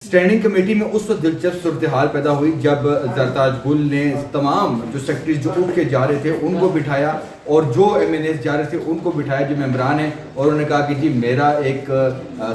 Standing committee میں اس وقت دلچسپ صورتحال پیدا ہوئی جب زرتاج گل نے تمام جو سیکرٹریز جو اٹھ کے جا رہے تھے ان کو بٹھایا اور جو ایم این ایز جا رہے تھے ان کو بٹھایا جو ممبران ہیں، اور انہوں نے کہا کہ جی میرا ایک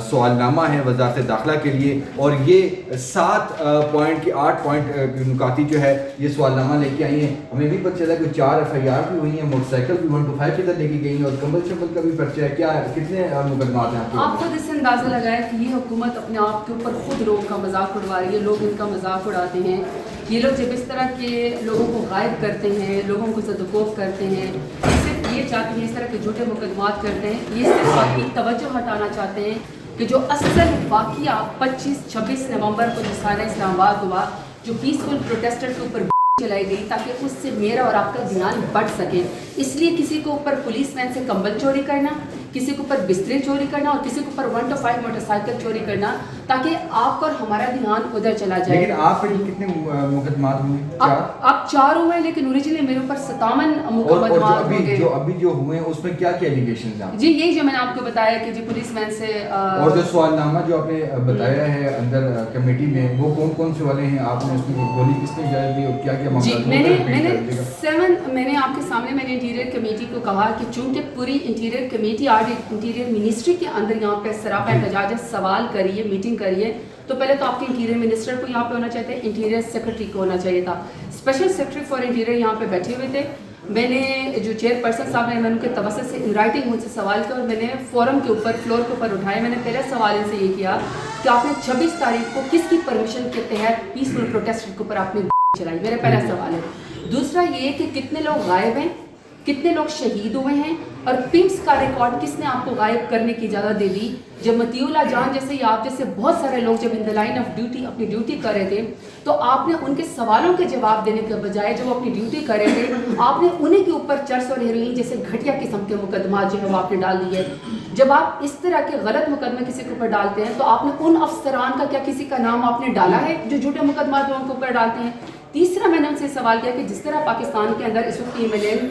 سوال نامہ ہے وزارت داخلہ کے لیے، اور یہ 7 پوائنٹ کی 8 پوائنٹ نکاتی جو ہے یہ سوال نامہ لے کے آئی ہیں۔ ہمیں بھی پتہ چلا کہ 4 FIR بھی ہوئی ہیں، موٹر سائیکل بھی 1 to 5 ادھر لے کے گئی ہیں، اور کمبل شمبل کا بھی پرچہ ہے۔ کیا کتنے مقدمات ہیں آپ خود اس سے اندازہ لگائیں کہ یہ حکومت اپنے آپ کے اوپر خود لوگوں کا مذاق اڑوا رہی ہے، لوگ ان کا مذاق اڑاتے ہیں۔ یہ لوگ جب اس طرح کے لوگوں کو غائب کرتے ہیں، لوگوں کو زدوکوب کرتے ہیں، صرف یہ چاہتے ہیں اس طرح کے جھوٹے مقدمات کرتے ہیں، یہ صرف آپ کی توجہ ہٹانا چاہتے ہیں کہ جو اصل واقعہ 25-26 نومبر کو جو سارا اسلام آباد ہوا، جو پیسفل پروٹیسٹر کے اوپر چلائی گئی تاکہ اس سے میرا اور آپ کا دھیان بٹ سکے۔ اس لیے کسی کو اوپر پولیس مین سے کمبل چوری کرنا، کسی کے اوپر بسترے چوری کرنا، اور کسی کے اوپر 1 to 5 موٹر سائیکل چوری کرنا تاکہ آپ اور ہمارا دھیان ادھر چلا جائے۔ لیکن آپ پر کتنے مقدمات ہوئے؟ آپ 4 ہوئے، لیکن اوریجنلی میرے اوپر 57 مقدمات ہوئے جو ابھی جو ہوئے ہیں اس میں کیا کیا ایلیگیشنز ہیں؟ جی یہی جو میں نے آپ کو بتایا کہ جی پولیس مین سے اور جو سوال نامہ جو آپ نے بتایا ہے اندر کمیٹی میں، وہ کون کون سے والے ہیں؟ آپ نے اس میں گولی کس نے اجازت دی اور کیا کیا جی معاملات؟ میں نے آپ کے سامنے میں نے انٹیریئر کمیٹی کو کہا کہ چونکہ پوری انٹیریئر کمیٹی آج انٹیریئر منسٹری کے اندر یہاں پہ سراپا احتجاج ہے، سوال کریے، میٹنگ کریے، تو پہلے تو آپ کے انٹیریئر منسٹر کو یہاں پہ ہونا چاہیے تھا، انٹیریئر سیکرٹری کو ہونا چاہیے تھا، اسپیشل سیکرٹری فار انٹیریئر یہاں پہ بیٹھے ہوئے تھے۔ میں نے جو چیئر پرسن صاحب نے، میں ان کے توسط سے ان رائٹنگ مجھ سے سوال کیا اور میں نے فورم کے اوپر فلور کے اوپر اٹھایا۔ میں نے پہلا سوال ان سے یہ کیا کہ آپ نے 26 تاریخ کو کس کی پرمیشن کے تحت پیسفل پروٹیسٹ کے اوپر آپ نے چلائی؟ میرا پہلا سوال ہے۔ دوسرا یہ کہ کتنے لوگ غائب ہیں، کتنے لوگ شہید ہوئے ہیں، اور پمپس کا ریکارڈ کس نے آپ کو غائب کرنے کی اجازت دے دی؟ جب مطیع اللہ جان جیسے یا آپ جیسے بہت سارے لوگ جب ان دا لائن آف ڈیوٹی اپنی ڈیوٹی کر رہے تھے، تو آپ نے ان کے سوالوں کے جواب دینے کے بجائے جب وہ اپنی ڈیوٹی کر رہے تھے آپ نے انہیں کے اوپر چرس اور ہیروئن جیسے گھٹیا قسم کے مقدمات جو ہے وہ آپ نے ڈال دیے۔ جب آپ اس طرح کے غلط مقدمے کسی کے اوپر ڈالتے ہیں تو آپ نے ان افسران کا کیا کسی کا نام آپ نے ڈالا ہے جو جھوٹے مقدمات لوگوں کے اوپر ڈالتے ہیں؟ تیسرا میں نے ان سے سوال کیا کہ جس طرح پاکستان کے اندر اس وقت MLN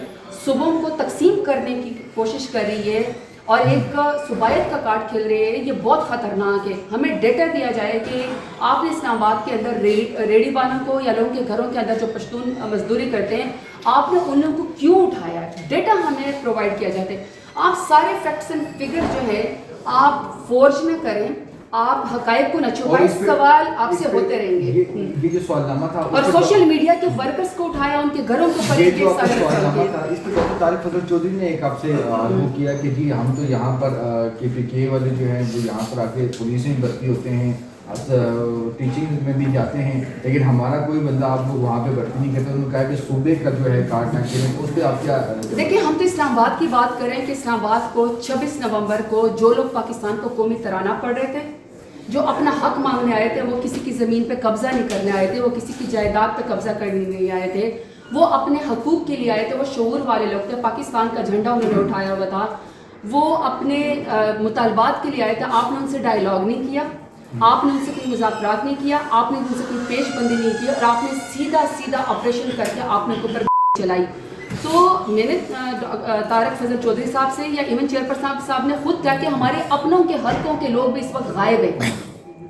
صوبوں کو تقسیم کرنے کی کوشش کر رہی ہے اور ایک صوبائیت کا کارڈ کھیل رہی ہے، یہ بہت خطرناک ہے۔ ہمیں ڈیٹا دیا جائے کہ آپ نے اسلام آباد کے اندر ریڑھی والوں کو یا لوگوں کے گھروں کے اندر جو پشتون مزدوری کرتے ہیں، آپ نے ان لوگوں کو کیوں اٹھایا ہے؟ ڈیٹا ہمیں پرووائڈ کیا جاتا ہے۔ آپ سارے فیکٹس اینڈ فگر جو ہے آپ فورج نہ کریں، آپ حقائق کو نہ چھپائیں، سوال آپ سے ہوتے رہیں گے۔ یہ جو سوال نامہ تھا اور سوشل میڈیا کے ورکرز کو اٹھایا، ان کے گھروں کو پر یہ جو سوال نامہ تھا اس پہ ڈاکٹر طارق فضل چودھری نے ایک آپ سے وہ کیا کہ جی ہم تو یہاں پر KPK والے جو ہیں وہ یہاں پر آ کے پولیس میں بھرتی ہوتے ہیں، ٹیچنگ میں بھی جاتے ہیں، لیکن ہمارا کوئی بندہ آپ کو وہاں پہ بھرتی نہیں کرتا۔ انہوں نے کہا کہ صوبے کا جو ہے کارڈ نہ کھیلیں، اس پہ آپ کیا؟ دیکھیں ہم تو اسلام آباد کی بات کریں کہ اسلام آباد کو 26 نومبر کو جو لوگ پاکستان کو قومی ترانہ پڑھ رہے تھے، جو اپنا حق مانگنے آئے تھے، وہ کسی کی زمین پہ قبضہ نہیں کرنے آئے تھے، وہ کسی کی جائیداد پہ قبضہ کرنے نہیں آئے تھے، وہ اپنے حقوق کے لیے آئے تھے، وہ شعور والے لوگ تھے، پاکستان کا جھنڈا انہوں نے اٹھایا ہوا تھا، وہ اپنے مطالبات کے لیے آئے تھے۔ آپ نے ان سے ڈائیلاگ نہیں کیا، آپ نے ان سے کوئی مذاکرات نہیں کیا، آپ نے ان سے کوئی پیش بندی نہیں کی، اور آپ نے سیدھا آپریشن کر کے آپ نے اوپر چلائی۔ تو میں نے طارق فضل چودھری صاحب سے یا ایون چیئرپرسن صاحب نے خود کہا کہ ہمارے اپنوں کے حلقوں کے لوگ بھی اس وقت غائب ہیں،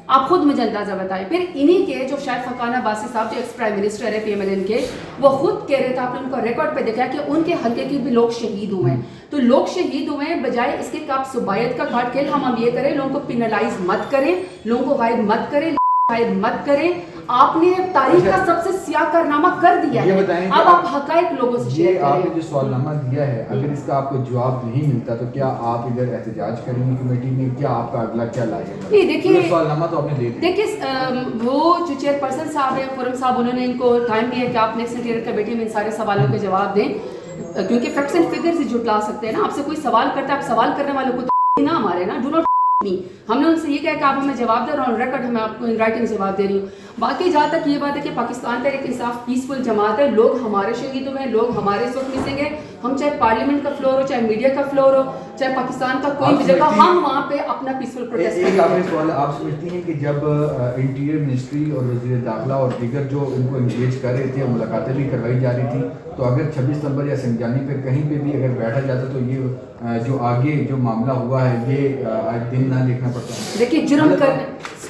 آپ خود مجھے اندازہ بتائیں۔ پھر انہی کے جو شاید فقانہ عباسی صاحب جو ایکس پرائم منسٹر ہے PMLN کے، وہ خود کہہ رہے تھے، آپ نے ان کو ریکارڈ پہ دیکھا کہ ان کے حلقے کے بھی لوگ شہید ہوئے ہیں۔ تو لوگ شہید ہوئے ہیں، بجائے اس کے کہ آپ صوبائیت کا کارڈ کھیل ہم یہ کریں، لوگوں کو پینلائز مت کریں، لوگوں کو غائب مت کریں، غائب مت کریں، آپ نے تاریخ کا سب سے سیاہ کارنامہ کر دیا ہے۔ اب آپ حقائق لوگوں سے شیئر کریں۔ آپ نے جو سوال نامہ دیا ہے، اگر اس کا آپ کو جواب نہیں ملتا تو کیا آپ ادھر احتجاج کریں گے کمیٹی میں؟ کیا آپ کا اگلا کیا لائے گا؟ دیکھیے سوال نامہ تو آپ نے دے دیا۔ دیکھیے وہ جو چیئر پرسن صاحب ہیں خرم صاحب، انہوں نے ان کو ٹائم دیا کہ آپ نیکسٹ انٹیریئر کمیٹی میں ان سارے سوالوں کے جواب دیں، کیونکہ فیکٹس اینڈ فگرز ہی جھٹلا سکتے ہیں نا۔ آپ سے کوئی سوال کرتا ہے، آپ سوال کرنے والوں کو نہ مارے نا، ڈو ناٹ می۔ ہم نے ان سے یہ کہا کہ آپ ہمیں جواب دیں، اور ریکارڈ ہمیں آپ کو ان رائٹنگ جواب دے رہی ہوں۔ باقی جہاں تک یہ بات ہے کہ پاکستان تحریک انصاف پیسفل جماعت ہے، لوگ ہمارے شہید ہوئے ہیں، لوگ ہمارے اس وقت مسنگ ہیں، ہم چاہے پارلیمنٹ کا فلور ہو، چاہے میڈیا کا فلور ہو، چاہے پاکستان کا کوئی بھی جگہ، ہم وہاں پہ اپنا پیسفل پروٹیسٹ کریں گے۔ سوال آپ سمجھتی ہیں کہ جب انٹیریئر منسٹری اور وزیر داخلہ اور دیگر جو ان کو انگیج کر رہے تھے، ملاقاتیں بھی کروائی جا رہی تھی، تو اگر 26 نومبر یا سنجانی پہ کہیں پہ بھی اگر بیٹھا جاتا تو یہ جو آگے جو معاملہ ہوا ہے یہ آج دن نہ دیکھنا پڑتا ہے؟ دیکھیے جرم کرنے